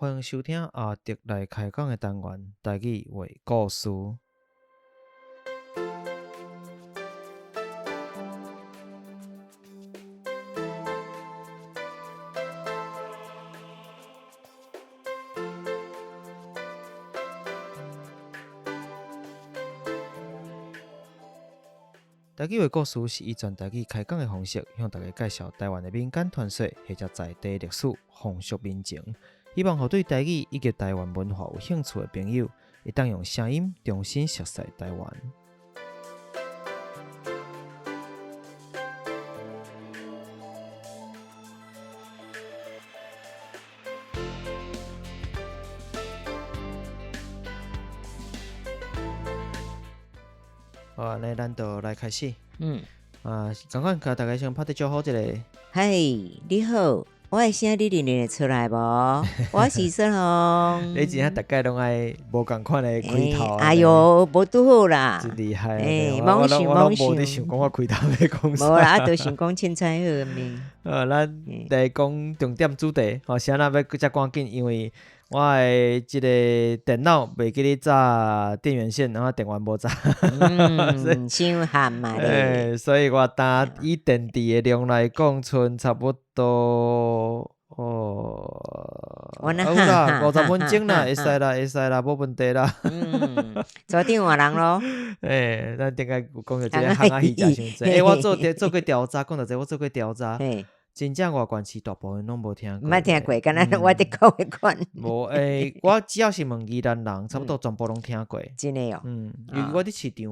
欢迎收听阿迪来开讲的单元，台语话故事。台语话故事是以全台语开讲的方式，向大家介绍台湾的民间传说或者在地历史、风俗民情。希望互对台语以及台湾文化有兴趣的朋友，会当用声音重新熟悉台湾。好，安尼咱就来开始。赶快甲大家先拍啲招呼一下。嗨，你好，我的声你认得出来无？我是孙红。你真正大概拢爱无共款的开头。哎呦，无拄好啦。真厉害。妄想妄想。我无想讲我开头要讲啥。无啦，就想讲凊彩好命。咱来讲重点主题。啥那要遮赶紧，因为我的即个电脑袂记咧插电源线，然后电源无插。伤寒嘛咧。所以我担以电池的量来讲，剩差不多有啦，50分钟啦，会使啦，无问题啦。昨天换人咯。咱顶下讲到这个行仔戏食伤济。我做过调查，讲到这我做过调查。真正外县市大部分拢无听过，捌听过，敢若我伫讲的款。无我只要是问宜兰人，差不多全部拢听过。真的哦。因为我伫市场，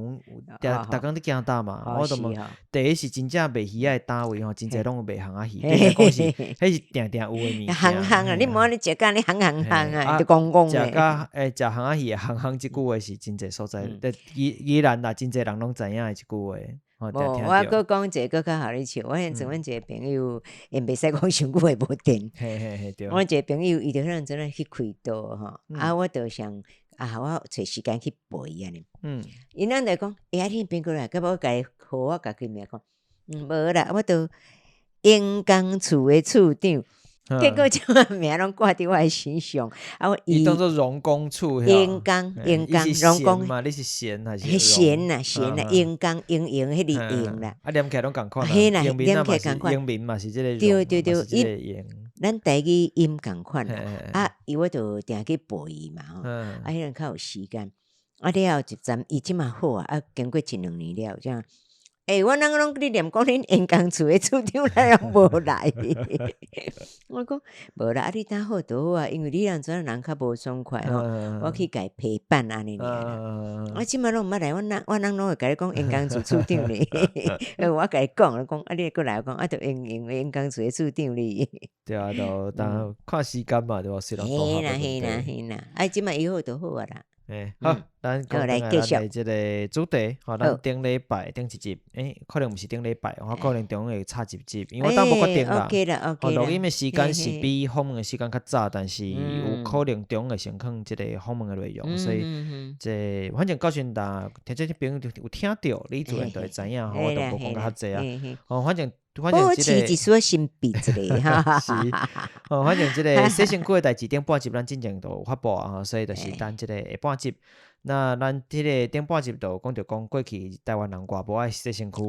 逐工伫行搭嘛，我都问。第一是真正卖鱼仔的单位吼，真侪拢有卖行仔戏。迄是定定有诶物件。行行啊！你无你食甲你行啊，就讲讲诶。食甲食行仔戏，行即句话是真侪所在。宜兰啦，真侪人拢知影诶即句话。我搁讲一个搁较好你笑，我现像阮一个朋友，因袂使讲伤久会无电。我一个朋友伊就迄阵真诶去开刀吼，我就想我找时间去陪伊安尼。因咱就讲，你变过来，甲我甲伊好，我甲伊名讲，无啦，我都烟工厝诶厝长。结果即个名拢挂伫我诶身上，伊当做荣工处，烟工荣工嘛，你是闲还是？迄闲啦，烟工迄个烟啦，念起来拢共款。嘿啦，念起来共款。英名嘛是即个，对，咱台语音共款啦。伊我就定去陪伊嘛吼，迄阵较有时间。了后一站，伊即嘛好经过1-2年了，这样。我人拢跟你念讲恁烟工厝诶厝长来也无来。我讲无啦，你当好就好因为你人阵人较无爽快吼，我去甲伊陪伴安尼尔。我即马拢毋捌来，我人拢会甲你讲烟工厝厝长咧。我甲伊讲你过来讲就烟工厝诶厝长咧。对啊，就当看时间嘛，对吧？虽然嘿啦，即马以后就好啦。好，咱讲来咱的即个主题，咱顶礼拜顶一集，可能毋是顶礼拜，我可能中会插一集，因为我当无决定啦。录音的时间是比访问的时间较早，但是有可能中会先放即个访问的内容，所以这反正到时阵听这些朋友有听到，你自然就会知影，我就无讲较济啊。反正即个一所新笔之类哈。是，反正即个洗身躯的代志顶半集咱真正都有发布啊，所以就是等即个下半集。那咱即个顶半集就讲过去台湾人偌无爱洗身躯。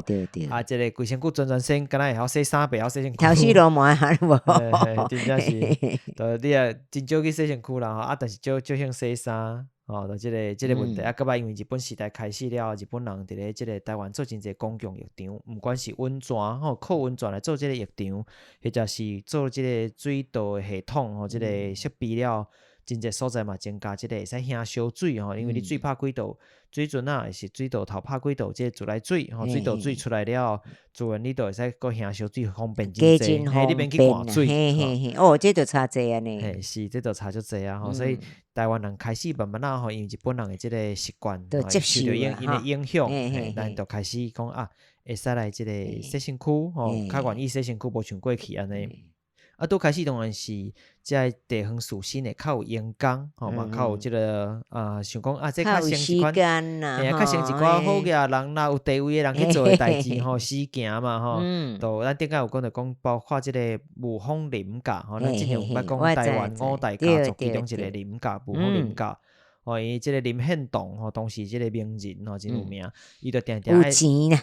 对。即个规身躯全身干那会晓洗衫，袂晓洗身躯。头洗罗毛还无。真正是，就你真少去洗身躯啦，但是少兴洗衫。就即个问题搁因为日本时代开始了，日本人伫咧即个台湾做真侪公共浴场，毋管是温泉靠温泉来做即个浴场，或者是做即个水道的系统即个设备了，真侪所在嘛增加即个会使兄烧水因为你水拍几道，水准是水道头拍几道，即个自来水水道水出来了，自然你都会使搁兄烧水方便真侪，你免去换水。这就差济安尼。是，这就差足济啊所以台湾人开始慢慢因为日本人的即个习惯，就接受因的影响，咱就开始讲会使来即个洗身躯较愿意洗身躯，无像过去安尼。啊，拄开始当然是这地方属性的较有阳光，嘛较有这个想讲这较像一款，较像一寡好个人啦，有地位的人去做的代志实行嘛都咱顶下有讲到讲，包括这个雾峰林甲咱之前有捌讲台湾五大家族其中一个林甲雾峰林甲。伊即个林献堂当时即个名人真有名，伊就定定有钱啦，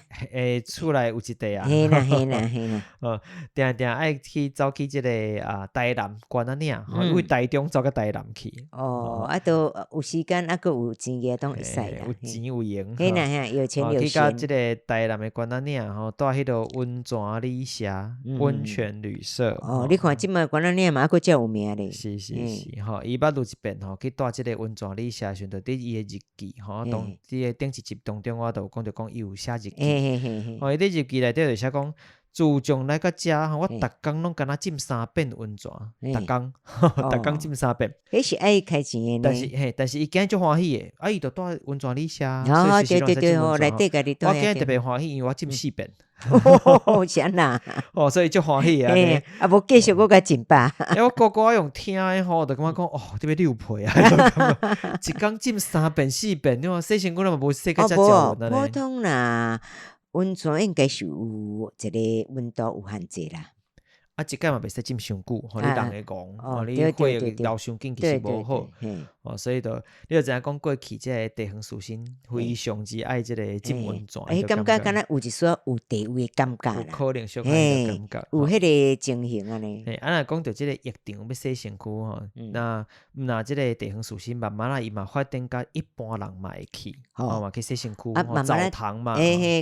厝内有一地啊，嘿啦，定定爱去走去即个台南关仔岭，因为台中走到台南去。都有时间还佫有钱个当会使啦，有钱有闲，嘿啦，有钱有闲。去到即个台南的关仔岭住迄个温泉旅社、温泉旅社。你看即卖关仔岭嘛还佫遮有名咧。是，伊捌录一遍去住即个温泉旅社时阵，伫伊的日记当伫个顶一集当中，我就讲着讲伊有写日记。伊伫日记内底就写讲，自从来到遮我逐工拢敢若浸3遍温泉，逐工浸3遍。迄是爱开钱的呢。但是伊今日足欢喜的，伊就住温泉旅社，对，内底家己住。我今日特别欢喜，因为我浸4遍。是啦。所以足欢喜啊！无继续我甲浸吧。我个个用听的就感觉讲特别溜皮啊！一工浸3遍4遍，你看洗身躯都无洗个遮少温普通啦，温泉应该是有一个温度有限制啦。一届嘛袂使浸伤久，你人会戆，你血流伤紧其实无好，所以你就知影讲过去即个地方属性非常之爱即个浸温泉，感觉敢若有一丝有地位的感觉啦，有可能小可的感觉，有迄个情形安尼。若讲到即个疫情要洗身躯那即个地方属性慢慢伊嘛发展甲一般人嘛会去，嘛去洗身躯，澡堂嘛，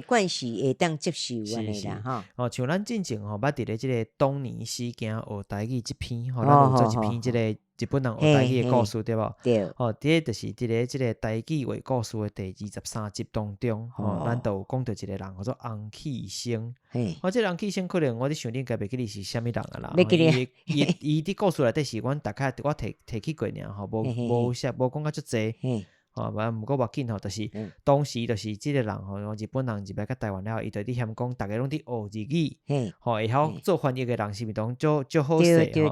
惯势会当接受安尼啦，像咱之前捌伫咧即个东年事件学台语即篇，咱有做一篇即个日本人学台语的故事，对无？对。第就是伫咧即个台语话故事的第23集当中，咱都有讲到一个人叫做洪启生。即个洪启生可能我伫想你应该袂记哩是啥物人啊啦。伊伫故事内底是阮大概我提起过尔，无讲甲足济。毋过无要紧就是当时就是即个人日本人入来甲台湾了，伊就伫嫌讲逐个拢伫学日语，会晓做翻译的人是毋是当足好势对，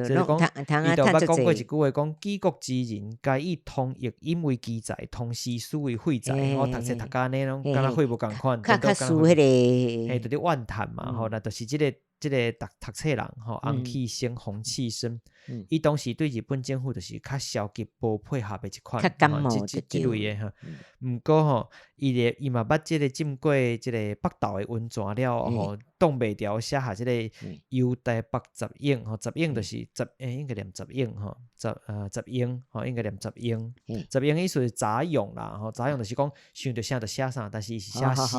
所以讲伊就捌讲过一句话，讲举国之人皆以通译，因为记载，同时思为废材。读册读甲安尼拢敢若血无共款，较输迄个，就伫怨叹嘛，那就是即个读册人洪启生、洪启生，伊当时对日本政府就是较消极、无配合的一款，即类的毋过伊嘛捌即个浸过即个北投的温泉了，挡袂牢写下即个犹台北十英，十英就是应该念十英十英应该念十英，十英意思是杂用啦，杂用就是讲想着啥就写啥，但是伊是写诗，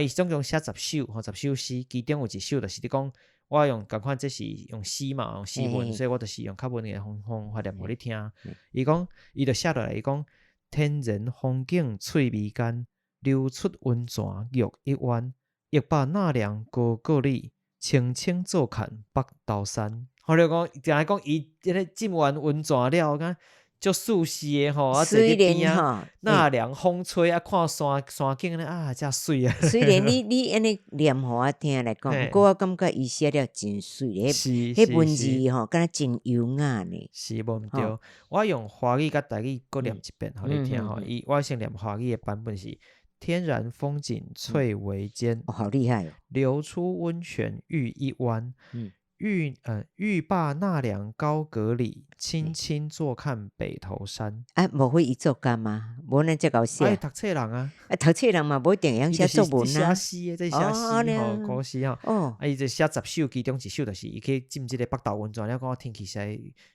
伊总共写10首诗，其中有一首就是你讲我用共款，这是用诗嘛，用诗文，所以我就是用较文的方法念互你听。伊讲伊就写落来，伊讲天然风景翠微间，流出温泉玉一湾，一把纳凉高过里，青青坐看北投山。我就讲，定来讲伊即个浸完温泉了，敢足舒适的坐伫边啊，纳凉风吹看山景咧遮水啊！虽然你安尼念互我听来讲，不过我感觉伊写了真水，迄文字敢若真优雅呢。是无毋对，我用华语甲台语各念一遍互你听我先念华语的版本是：天然风景翠微间，好厉害哦！流出温泉玉一湾。欲罢纳凉高阁里，轻轻坐看北投山。无会伊作家吗？无咱遮搞写。读册人啊，读册人嘛，无一定用写作文啊。写诗这写诗古诗伊就写10首，其中一首就是伊去浸即个北投温泉了，讲我天气实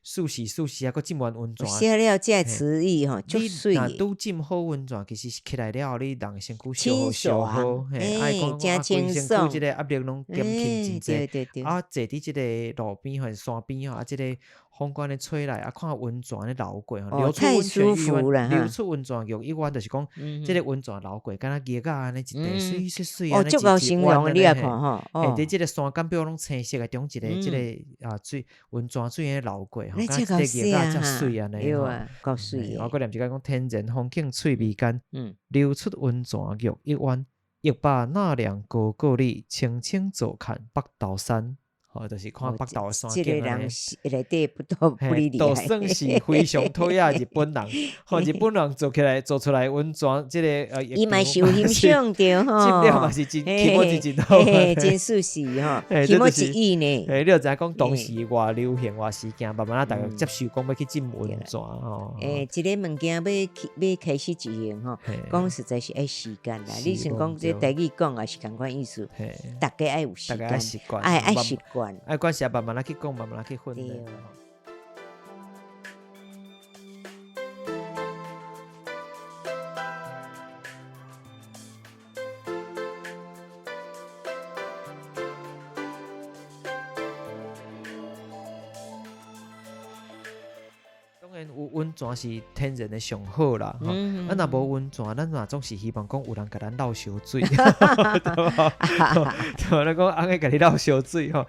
舒适佫浸完温泉。写了这词意足水。若拄浸好温泉，其实起来了，你人身躯消好，爱讲真轻松，即个压力拢减轻真济。坐伫即个路边或山边即个风管咧吹来看温泉咧流过流出温泉浴，流出温泉浴一湾，就是讲即个温泉流过，敢若热啊安尼一地水安尼足够形容你啊看伫即个山间表拢青色的中一个即个水温泉水安尼流过你这够水啊水安尼够水。我念一个讲天然风景翠微间，流出温泉浴一湾，一把纳凉高过里，轻轻坐看北投山。就是看北投的山景。这个人内底不哩厉害，都算是非常讨厌日本人。日本人做出来温泉，这个伊嘛是有欣赏着吼，质量嘛是真，起码是真好，真舒适吼，起码1亿呢。你就知影讲当时偌流行偌时间，慢慢大家接受讲要去浸温泉吼。一个物件要开始执行吼，讲实在是爱时间啦。你想讲这台语讲也是同款意思，大家爱有时间，爱习惯，爱关系慢慢去讲，慢慢去混。有温泉是天然的上好啦，若无温泉，咱嘛总是希望讲有人甲咱捞烧水，对吧？咱讲安尼甲你捞烧水吼，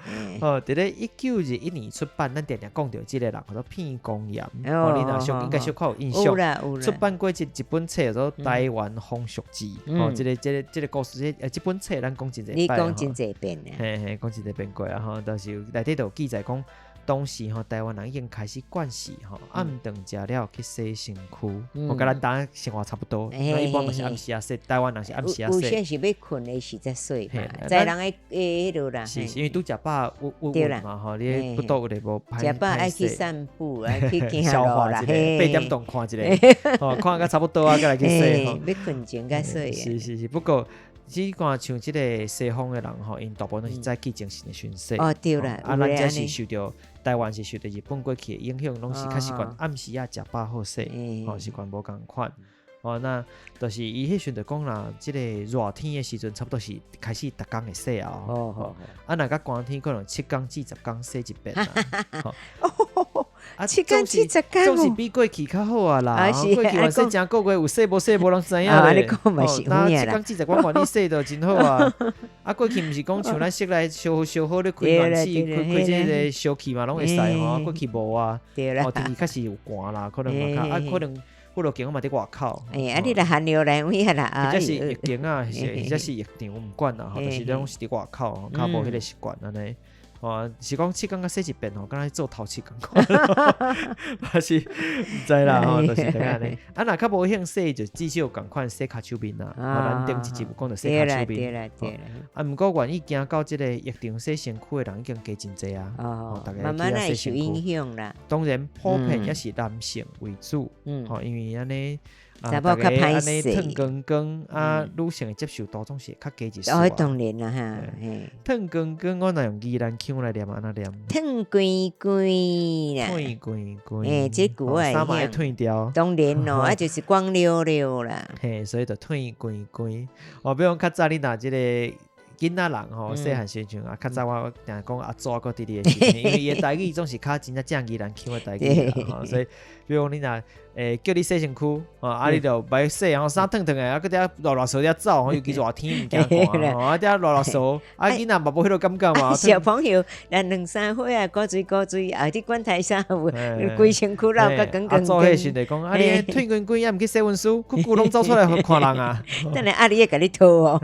伫咧1921年出版，咱定定讲到即个人叫做片公岩，你若上应该小可有印象，出版过一本册叫做《台湾风俗志》，即个故事，即本册咱讲真济，你讲真济遍啊，嘿，讲真济遍过啊，吼，就是内底有记载讲。当时台湾人已经开始惯习暗顿食了去洗身躯，我跟咱当生活差不多。一般嘛是暗时啊洗，台湾人是暗时啊洗。有些是要困的时才洗嘛，在人的迄落啦。是因为拄食饱温嘛你不倒有咧无歹。食饱爱去散步，爱去消化一下，8点钟看一下，看个差不多啊，再来去洗。要困前才洗。是，不过。只看像即个西方的人因大部分都是早起精神的巡视。对啦，咱这是受到台湾是受到日本过去的影响，拢是较习惯暗时啊食饱好洗，习惯无共款。那就是伊迄时就讲啦，即个热天的时阵，差不多是开始逐工会洗啊。若甲寒天可能7天至10天洗一遍啦。7天至10天总是比过去较好啊啦。过去原说真个月有洗无洗无人知影咧。你讲嘛是有影啦。7天至10天管你洗就真好啊。过去毋是讲像咱室内烧好咧开暖气，开即个烧气嘛，拢会使吼。过去无啊。天气确实有寒啦，可能嘛可能。不落景我嘛伫外口，你来寒流来有影啦，或者是疫情啊，或者是疫情毋管啦，就是拢是伫外口，较无迄个习惯安尼。是讲7天甲洗一遍敢若做头7天，还是毋知啦，就是这样呢。若较无兴洗，就至少共款洗骹手面啦。咱顶一集有讲到洗骹手面。毋过愿意行到即个疫情洗身躯的人已经加真侪啊。慢慢来受影响啦。当然，普遍也是男性为主，因为安尼。查某较歹势，烫光女性的接受度总是较低一丝。当然啦哈，烫光我若用宜兰腔来念安那念。烫光啦，烫光，这句话衫嘛会烫掉。当然咯，就是光溜溜啦。所以就烫光。比如较早你拿这个囡仔人细汉时阵较早我定讲阿祖个弟弟的事情，因为伊的台语总是较真正宜兰腔的台语啦，所以比如你若叫你洗身躯，你就袂洗，然后衫烫烫的，搁遐热热热走，尤其热天毋惊寒，遐热热燥，囡仔嘛无迄个感觉嘛。小朋友2-3岁啊，古水，你管台上有规身躯绕个滚。做迄时就讲，你腿滚也毋去洗温书，骨拢走出来看人啊。等下你会甲你拖哦。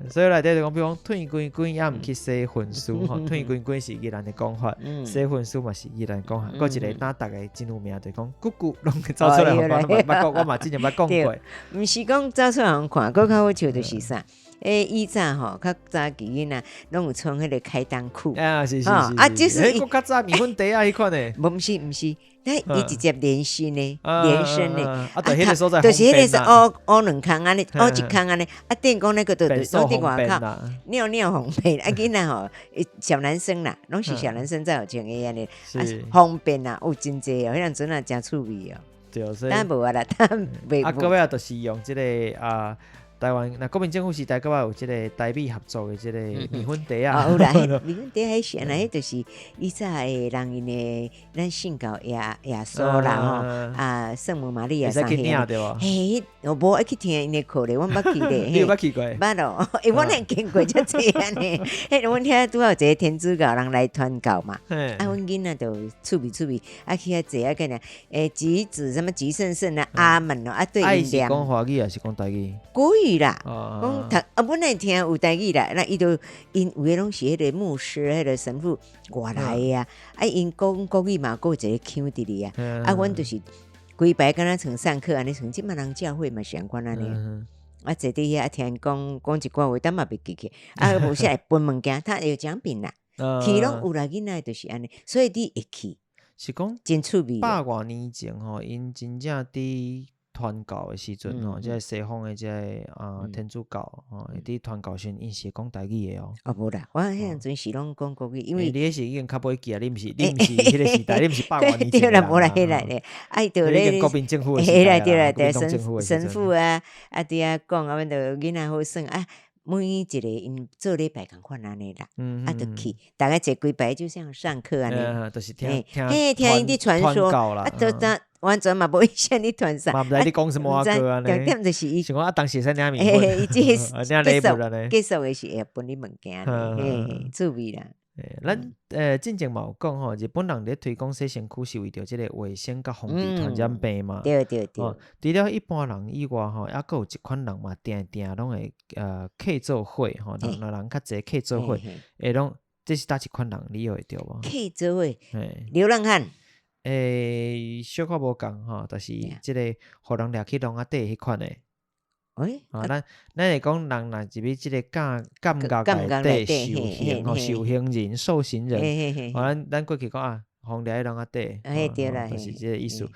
所以内底就讲，比如讲腿滚也毋去洗温书，腿滚是宜兰的讲法，洗温书嘛是宜兰讲法。搁一个大家真有名就讲骨拢走出来，我嘛之前捌讲过，毋是讲走出来人看，搁较好笑就是啥？以前较早囡仔拢有穿迄个开裆裤，是，就是较早米粉袋迄款的，毋是，伊直接连身的，就是迄个所在，就是迄个是乌2空安尼，乌1空安尼，等讲那个都伫外口，尿方便，囡仔小男生啦，拢是小男生才有穿的安尼，方便啦，有真济迄样阵啊真趣味哦。对，所以但无啊啦，但袂。各位就是用即个台湾国民政府时代，各位有即个台美合作的即个米粉袋啊。有啦，米粉袋迄是安尼，就是以前的人因的咱信教耶稣啦圣母玛利亚上迄，我无爱去听因的课咧，我捌去咧。你有捌去过？捌咯，我能经过遮济安尼。阮遐拄好有一个天主教人来传教嘛，阮囡仔就趣味，去遐坐个呢，橘子什么橘圣啊，阿门咯，对因念。是讲华语还是讲台语？国语语啦，讲读本来听有台语啦，那伊就因有诶拢是迄个牧师、迄个神父外来诶啊，因讲国语嘛，有一个腔伫哩啊，阮就是规排敢若像上课安尼，像即满人教会嘛相关安尼。坐伫遐听讲一寡话，但嘛袂记起，无啥会分物件，他有奖品啦，去拢有啦，囡仔就是安尼，所以你会去，是讲真趣味。百外年前吼，因真正伫传教的时阵吼，即个西方的即个天主教吼，伫传教时因是讲台语的哦。无啦，我迄阵是拢讲国语，因为你迄是已经较尾记啊，你毋是迄个时代，你毋是百外年前对啦，无啦，迄来咧，就咧国民政府的时代啦，对，神父啊，对啊讲啊，阮就囡仔好耍啊。每一个因做礼拜共款安尼啦，就去，大概坐几排就像上课安尼，就是听因伫传说，就完全嘛无伊啥哩传啥，嘛毋知你讲什么歌安尼，重点就是伊，想讲当时使领面粉，伊即结束的是会分你物件，趣味啦。咱之前嘛有讲吼，日本人咧推广洗身躯是为着即个卫生甲防治传染病嘛。对。除了一般人以外吼，还佫有一款人嘛，定拢会客做伙吼，人较济客做伙，会拢这是倒一款人，你会着无？客做伙，流浪汉。小可无共吼，就是即个互人掠去笼仔底迄款诶。咱会讲人若入去即个监狱内底受刑吼，受刑人、受刑人，咱过去讲啊，互掠去笼仔底，对啦，就是即个意思。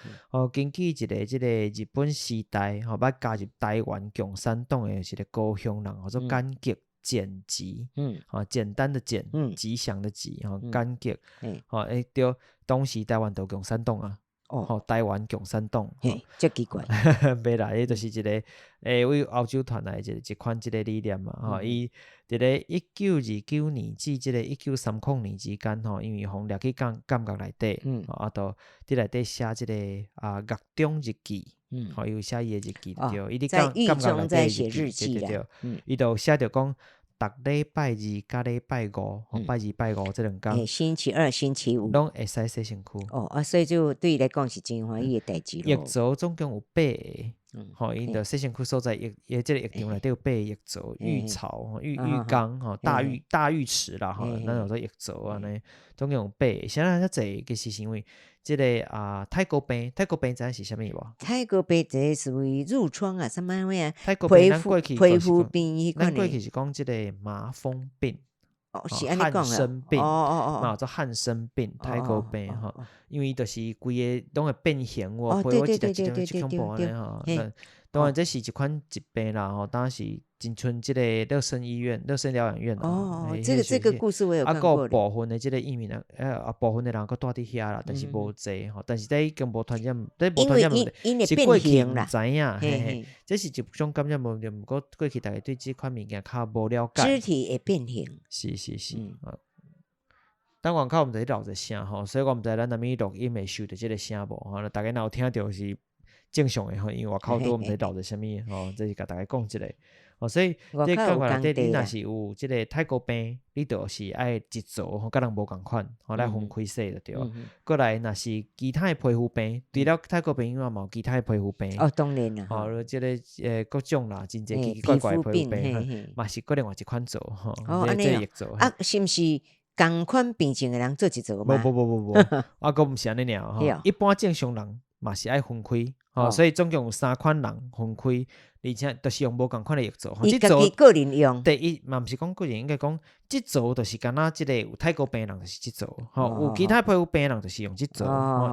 根据一个即个日本时代吼，捌加入台湾共产党诶一个高雄人，叫做甘吉简吉，简单的简，吉祥的吉，甘吉，对，当时台湾都共产党啊。台湾共产党，这奇怪，袂啦，伊就是一个为欧洲传来一款即个理念嘛，伊伫咧1929年至即个1930年之间吼，因为互掠去监狱内底，都伫内底写即个狱中日记，伊有写伊诶日记对，伊伫监狱内底写日记对，伊就写着讲。逐礼拜二甲礼拜五，拜二拜五这两天，星期二、星期五，拢会使洗身躯。所以就对伊来讲是真欢喜诶代志咯。浴槽总共有8个，因着洗身躯所在即个浴场内底有8个浴槽、浴槽、浴缸，大浴池啦，咱有做浴槽安尼，总共有8个。现在较济其实是因为即个太高病知影是啥物无？太高病这是属于褥疮啊，什么啊？皮肤病迄款。咱过去是讲即个麻风病。是安尼讲啊，嘛做汗生病、太高病吼，因为就是规个拢会变形喎，皮肤一恐怖安尼吼。当然这是一款疾病啦吼，当时真像即个乐生疗养院这个故事我有看过。部分的即个移民人，部分的人佫住伫遐啦，但是无济吼，但是这已经无传染，是过去毋知影，这是一种感染无，毋过过去大家对即款物件较无了解。肢体会变形。是。但外口毋知漏一声吼，所以我毋知咱若物录音会收到即个声无吼，大家若有听到是正常诶吼，因为外口都毋知漏着啥物吼，这是甲大家讲一个。所以这讲话内底，你若是有即个太高病，你就是爱一组吼，甲人无共款，来分开洗就对。过来若是其他诶皮肤病，除了太高病以外，嘛有其他诶皮肤病。当然啦。即个各种啦，真济奇奇怪怪诶皮肤病，嘛是搁另外一款做吼。安尼是毋是共款病情诶人做一组嘛？无，佫毋是安尼尔吼。一般正常人嘛是爱分开。所以总共有3款人分开，而且都是用无共款的浴槽。伊家己个人用。第一嘛，毋是讲个人，应该讲即组就是敢若即个有太高病人就是即组，有其他皮肤病人就是用即组。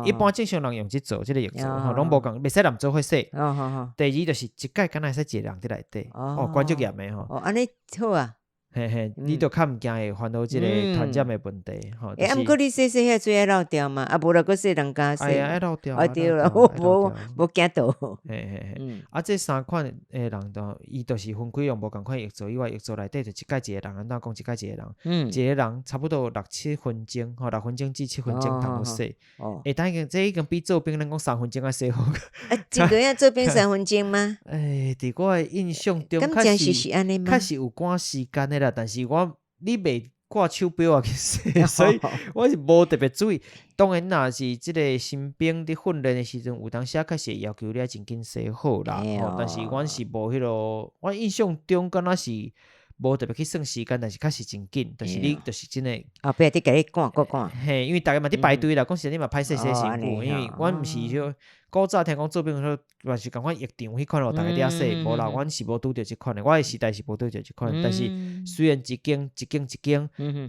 一般正常人用即组即个浴槽，拢无共，袂使人做伙洗。第二就是一届敢若会使一个人伫内底，管足严的吼。安尼好啊。你就较毋惊会烦恼即个传染的问题，毋过你洗遐水爱漏掉嘛，无啦，佫洗人家洗。爱漏掉。对啦，无惊到。这3款诶人伊就是分开用无共款浴槽以外，浴槽内底就一届一个人，安怎讲一届一个人？一个人差不多6-7分钟，6分钟至7分钟通好洗。但这已经比做兵咱讲3分钟啊洗好。一个人做兵3分钟吗？伫我诶印象中，确实是安尼吗？确实有赶时间诶啦，但是你袂挂手表啊去洗，所以我是无特别注意。当然若是即个新兵伫训练的时阵，有当时确实要求你真紧洗好啦。但是阮是无迄落，我印象中敢若是无特别去算时间，但是确实真紧，就是你就是真诶。不要伫甲你赶。嘿，因为逐个嘛伫排队啦，讲实在你嘛歹洗身躯，因为阮毋是就古早听讲做兵说，嘛是共款役场迄款咯，逐个伫遐洗，无啦，阮是无拄着即款的，我的时代是无拄着即款，但是虽然一间，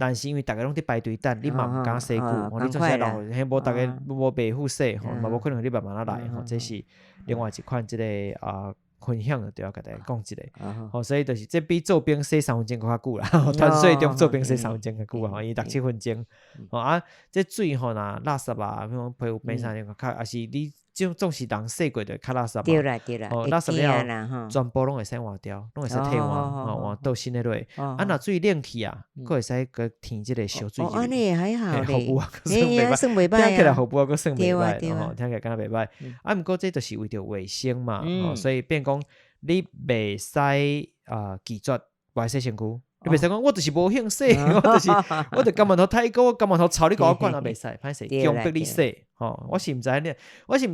但是因为逐个拢伫排队等，你嘛毋敢洗久，你总是老，嘿，无逐个无白虎洗，嘛无可能你慢慢来，这是另外一款即个分享就要甲大家讲一个，所以就是这比做兵洗3分钟较久啦，团水中做兵洗3分钟较久啊，伊6-7分钟，这水吼若垃圾啊，比如皮肤变啥样，较也是你总是人洗过就较垃圾嘛，对啦，垃圾了全部拢会使换掉，拢会使替换倒新的落，若水冷去啊，佫会使个添即个小水入去，安尼还好咧，算袂歹，听起来好不佫算袂歹，听起来敢若袂歹，毋过这就是为着卫生嘛，所以变讲你袂使拒绝袂洗身躯。你袂使讲，我就是无兴洗，我就甘愿头太高，我甘愿头臭你甲我管也袂使，歹势强迫你洗，我是毋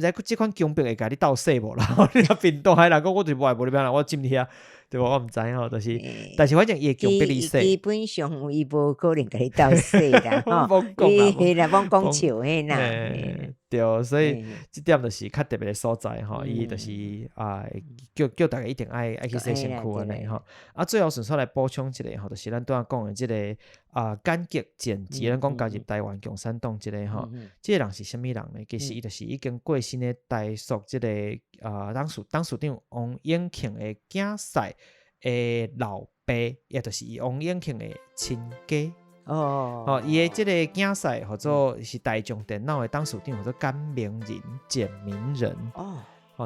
知即款强迫会甲你斗洗无啦，你若变大海人讲，我就无爱无你变啦，我进去啊，对无？我毋知吼，就是，但是反正伊会强迫你洗。基本上伊无可能甲你斗洗啦，吼，伊啦，罔讲笑嘿啦。对，所以即点就是较特别的所在吼，伊就是叫大家一定爱去洗身躯安尼吼。最后顺续来补充一个吼，就是咱拄仔讲的即个简极简吉，咱讲加入台湾共产党即个吼，即个人是啥物人呢？其实伊就是已经过身的台塑即个当署长王永庆的囝婿的老爸，也就是王永庆的亲家。伊的即个囝婿或者是台中电脑的当署长，或者简明人、简明人。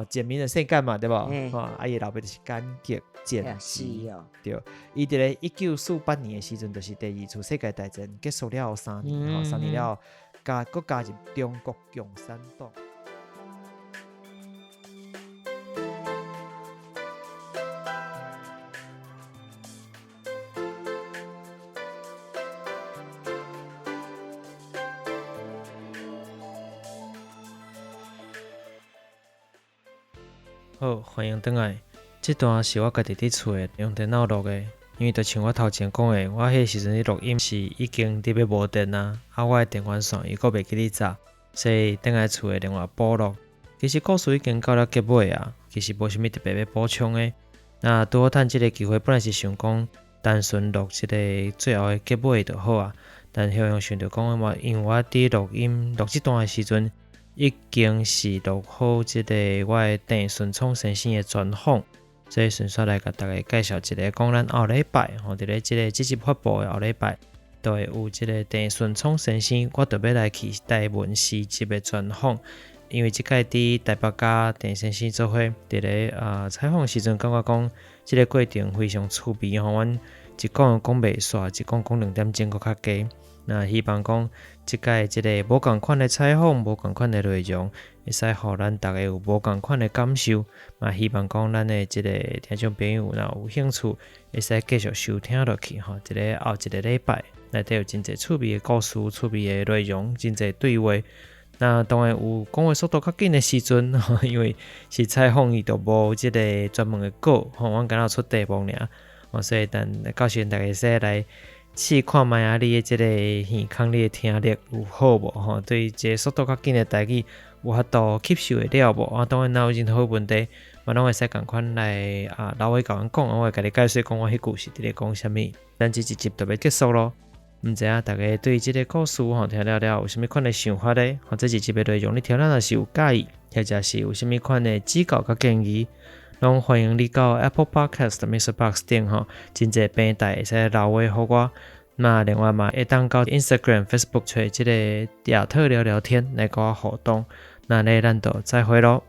简明人姓简嘛，对无？伊老爸就是简极简吉，对。伊伫咧1948年的时阵，就是第二次世界大战结束了3年，3年了，加入中国共产党。好，欢迎回来。这段是我家己伫厝诶用电脑录诶，因为就像我头前讲诶，我迄时阵咧录音是已经伫要无电啊，我诶电源线伊阁袂记哩早，所以等来厝诶另外补录。其实故事已经到了结尾啊，其实无啥物特别要补充诶。那拄好趁即个机会，本来是想讲单纯录即个最后诶结尾就好啊，但后来想着讲嘛，因为我伫录音录即段诶时阵。已经是录好即个我的郑顺聪先生的专访，所以顺续来甲大家介绍一个，讲咱后礼拜伫咧即个即集发布的后礼拜，都会有即个郑顺聪先生，我特别来去台文4集的专访，因为即届伫台北甲郑先生做伙伫咧采访时阵，感觉讲即个过程非常趣味吼，阮一讲讲袂煞，一讲2点钟搁较加。那希望讲即届即个无共款的采访，无共款的内容，会使互咱大家有无共款的感受。嘛，希望讲咱的即个听众朋友若有兴趣，会使继续收听落去吼。即个后一个礼拜内底有真侪趣味的故事、趣味的内容、真侪对话。那当然有讲话速度较紧的时阵，因为是采访伊就无即个专门的稿，阮敢若出题目尔，所以到时大家会使来。试看卖啊，你的即个耳孔，你的听力有好无？吼，对即个速度较紧的台语有法度吸收会了无？当然，若有任何问题，我拢会使共款来留话甲阮讲，我会甲你解释讲我迄故事伫咧讲啥物。咱即一集就要结束咯。毋知影大家对即个故事听了有啥物款的想法呢？或者这一集的内容你听了若是有介意，或者是有啥物款的指教甲建议？拢欢迎你到 Apple Podcast、Mixerbox 顶真侪平台会使留话互我。那另外嘛，会当到 Instagram、Facebook 找即个亚特聊聊天来甲我互动。那咱就再会咯。